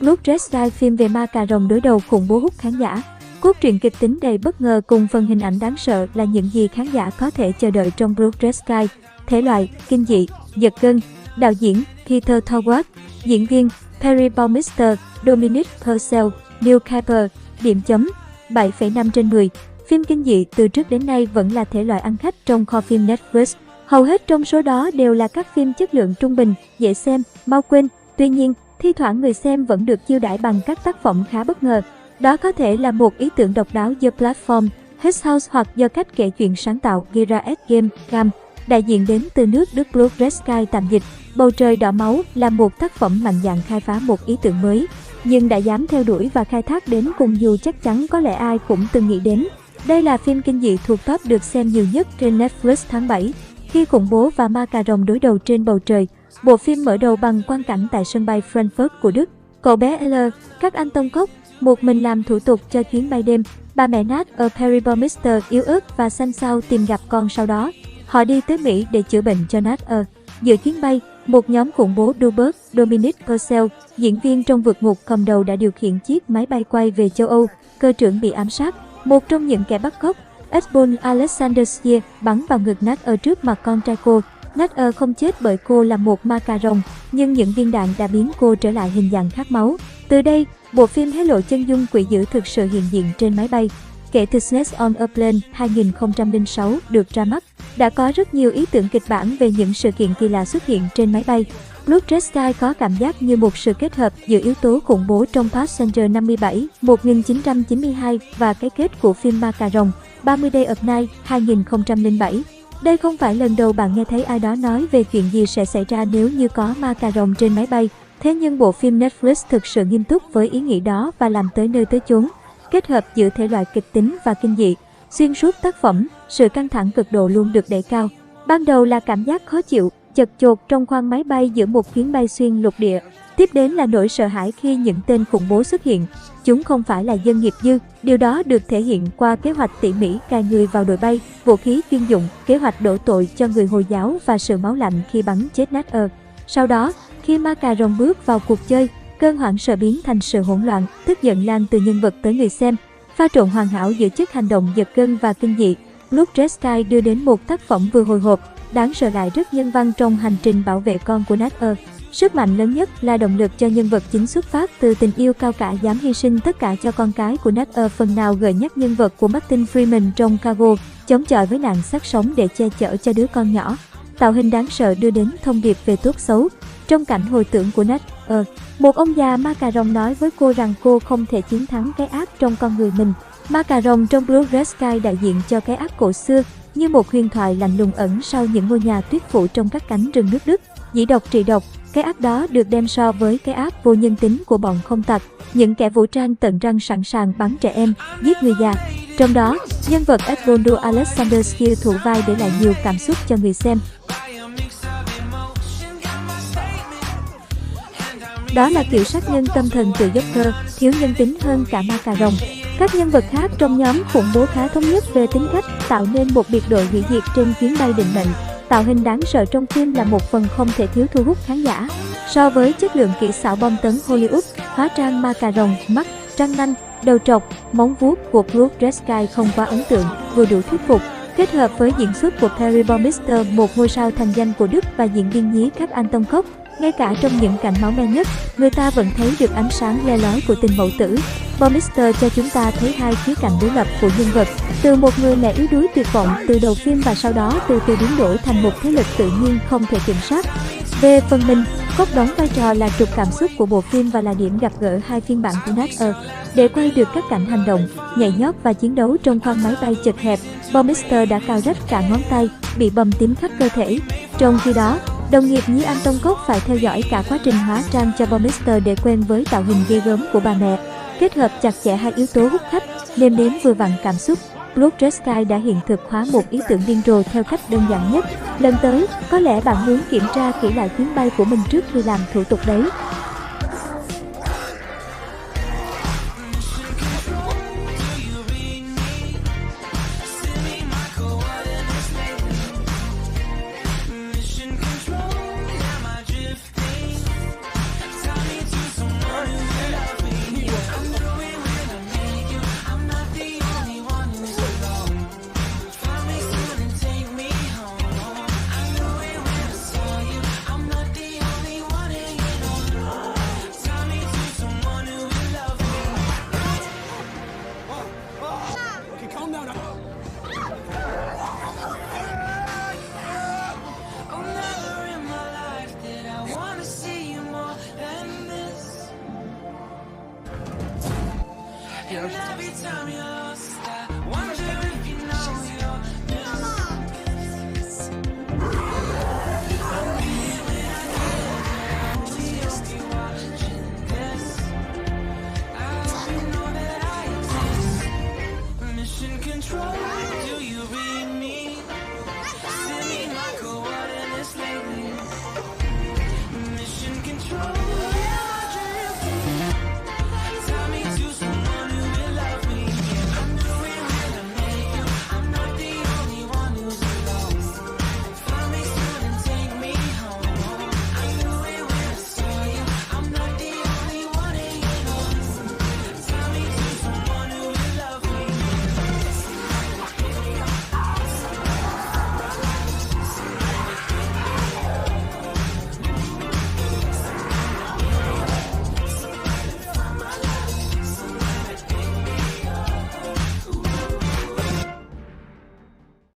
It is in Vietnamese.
Blood Red Sky, phim về ma cà rồng đối đầu khủng bố hút khán giả. Cốt truyện kịch tính đầy bất ngờ cùng phần hình ảnh đáng sợ là những gì khán giả có thể chờ đợi trong Blood Red Sky. Thể loại, kinh dị, giật gân. Đạo diễn, Peter Thorwarth. Diễn viên, Perry Baumeister, Dominic Purcell, Neil Campbell. Điểm chấm, 7,5/10. Phim kinh dị từ trước đến nay vẫn là thể loại ăn khách trong kho phim Netflix. Hầu hết trong số đó đều là các phim chất lượng trung bình, dễ xem, mau quên. Tuy nhiên, thi thoảng người xem vẫn được chiêu đãi bằng các tác phẩm khá bất ngờ. Đó có thể là một ý tưởng độc đáo do Platform, His House hoặc do cách kể chuyện sáng tạo Gira S. Game. Đại diện đến từ nước Đức, Blood Red Sky tạm dịch Bầu trời đỏ máu là một tác phẩm mạnh dạn khai phá một ý tưởng mới, nhưng đã dám theo đuổi và khai thác đến cùng dù chắc chắn có lẽ ai cũng từng nghĩ đến. Đây là phim kinh dị thuộc top được xem nhiều nhất trên Netflix tháng 7. Khi khủng bố và ma cà rồng đối đầu trên bầu trời, bộ phim mở đầu bằng quang cảnh tại sân bay Frankfurt của Đức. Cậu bé L, các anh tông cốc, một mình làm thủ tục cho chuyến bay đêm. Bà mẹ Nat ở Perry Baumeister yếu ớt và xanh xao tìm gặp con sau đó. Họ đi tới Mỹ để chữa bệnh cho Nat ở. Giữa chuyến bay, một nhóm khủng bố Duberg, Dominic Purcell, diễn viên trong vượt ngục cầm đầu đã điều khiển chiếc máy bay quay về châu Âu. Cơ trưởng bị ám sát. Một trong những kẻ bắt cóc, Edmund Alexander Stier, bắn vào ngực Nat ở trước mặt con trai cô. Nat không chết bởi cô là một ma cà rồng, nhưng những viên đạn đã biến cô trở lại hình dạng khát máu. Từ đây, bộ phim hé lộ chân dung quỷ dữ thực sự hiện diện trên máy bay. Kể từ Snakes on a Plane 2006 được ra mắt, đã có rất nhiều ý tưởng kịch bản về những sự kiện kỳ lạ xuất hiện trên máy bay. Blood Red Sky có cảm giác như một sự kết hợp giữa yếu tố khủng bố trong Passenger 57 1992 và cái kết của phim ma cà rồng 30 Days of Night 2007. Đây không phải lần đầu bạn nghe thấy ai đó nói về chuyện gì sẽ xảy ra nếu như có ma cà rồng trên máy bay. Thế nhưng bộ phim Netflix thực sự nghiêm túc với ý nghĩ đó và làm tới nơi tới chốn. Kết hợp giữa thể loại kịch tính và kinh dị, xuyên suốt tác phẩm, sự căng thẳng cực độ luôn được đẩy cao. Ban đầu là cảm giác khó chịu, chật chội trong khoang máy bay giữa một chuyến bay xuyên lục địa. Tiếp đến là nỗi sợ hãi khi những tên khủng bố xuất hiện. Chúng không phải là dân nghiệp dư, điều đó được thể hiện qua kế hoạch tỉ mỉ cài người vào đội bay, vũ khí chuyên dụng, kế hoạch đổ tội cho người Hồi giáo và sự máu lạnh khi bắn chết Nat. Sau đó, khi ma cà rồng bước vào cuộc chơi, cơn hoảng sợ biến thành sự hỗn loạn, tức giận lan từ nhân vật tới người xem. Pha trộn hoàn hảo giữa chất hành động giật gân và kinh dị, Blood Red Sky đưa đến một tác phẩm vừa hồi hộp, đáng sợ lại rất nhân văn trong hành trình bảo vệ con của Nat. Sức mạnh lớn nhất là động lực cho nhân vật chính xuất phát từ tình yêu cao cả dám hy sinh tất cả cho con cái của Nat. Phần nào gợi nhắc nhân vật của Martin Freeman trong Cargo, chống chọi với nạn sát sống để che chở cho đứa con nhỏ. Tạo hình đáng sợ đưa đến thông điệp về tốt xấu. Trong cảnh hồi tưởng của Nat, một ông già ma cà rồng nói với cô rằng cô không thể chiến thắng cái ác trong con người mình. Ma cà rồng trong Blood Red Sky đại diện cho cái ác cổ xưa, như một huyền thoại lạnh lùng ẩn sau những ngôi nhà tuyết phủ trong các cánh rừng nước Đức. Dĩ độc trị độc, cái ác đó được đem so với cái ác vô nhân tính của bọn không tặc, những kẻ vũ trang tận răng sẵn sàng bắn trẻ em, giết người già. Trong đó, nhân vật Edmund Alexander Stier thủ vai để lại nhiều cảm xúc cho người xem. Đó là kiểu sát nhân tâm thần tự Joker, thiếu nhân tính hơn cả ma cà rồng. Các nhân vật khác trong nhóm khủng bố khá thống nhất về tính cách, tạo nên một biệt đội hủy diệt trên chuyến bay định mệnh. Tạo hình đáng sợ trong phim là một phần không thể thiếu thu hút khán giả. So với chất lượng kỹ xảo bom tấn Hollywood, hóa trang ma cà rồng, mắt, răng nanh, đầu trọc, móng vuốt của Blood Red Sky không quá ấn tượng, vừa đủ thuyết phục. Kết hợp với diễn xuất của Perry Baumeister, một ngôi sao thành danh của Đức, và diễn viên nhí các anh tông cốc, ngay cả trong những cảnh máu me nhất, người ta vẫn thấy được ánh sáng le lói của tình mẫu tử. Baumeister cho chúng ta thấy hai khía cạnh đối lập của nhân vật, từ một người mẹ yếu đuối tuyệt vọng từ đầu phim và sau đó từ từ biến đổi thành một thế lực tự nhiên không thể kiểm soát. Về phần mình, Cốc đóng vai trò là trục cảm xúc của bộ phim và là điểm gặp gỡ hai phiên bản của Nat. Để quay được các cảnh hành động, nhảy nhót và chiến đấu trong khoang máy bay chật hẹp, Baumeister đã cào rách cả ngón tay, bị bầm tím khắp cơ thể. Trong khi đó, đồng nghiệp nhí anh Tông Cốc phải theo dõi cả quá trình hóa trang cho Baumeister để quen với tạo hình ghê gớm của bà mẹ. Kết hợp chặt chẽ hai yếu tố hút khách, nêm nếm vừa vặn cảm xúc, Blood Red Sky đã hiện thực hóa một ý tưởng điên rồ theo cách đơn giản nhất. Lần tới, có lẽ bạn muốn kiểm tra kỹ lại chuyến bay của mình trước khi làm thủ tục đấy. Adios.